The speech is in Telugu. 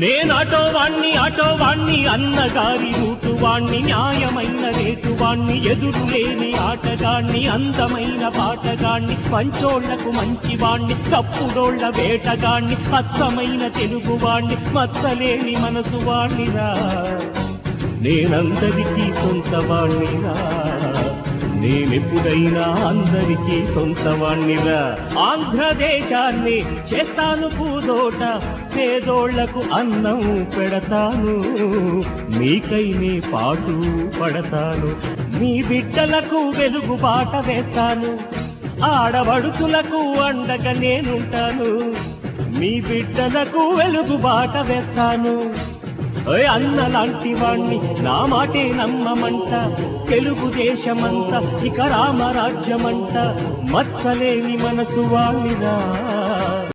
నేనాటో వాణ్ణి అన్నగారి రూటు వాణ్ణి న్యాయమైన రేటు వాణ్ణి ఎదురులేని ఆటగాణ్ణి అందమైన పాటగాణ్ణి పంచోళ్లకు మంచివాణ్ణి తప్పుడోళ్ల వేటగాణ్ణి అచ్చమైన తెలుగు వాణ్ణి మచ్చలేని మనసు వాణ్ణిరా నేనందరికీ సొంత వాణ్ణిరా నేనెప్పుడైనా అందరికీ సొంతవాణ్ణిరా ఆంధ్రదేశాన్ని చేస్తాను పూదోట పేదోళ్లకు అన్నం పెడతాను మీకైనే పాటు పడతాను మీ బిడ్డలకు వెలుగు బాట వేస్తాను ఆడబడుచులకు అండగా నేనుంటాను మీ బిడ్డలకు వెలుగు బాట వేస్తాను అన్నలాంటి వాణ్ణి నా మాటే నమ్మమంట తెలుగుదేశమంతా ఇక రామరాజ్యమంట మచ్చలేని మనసు వాణ్ణిరా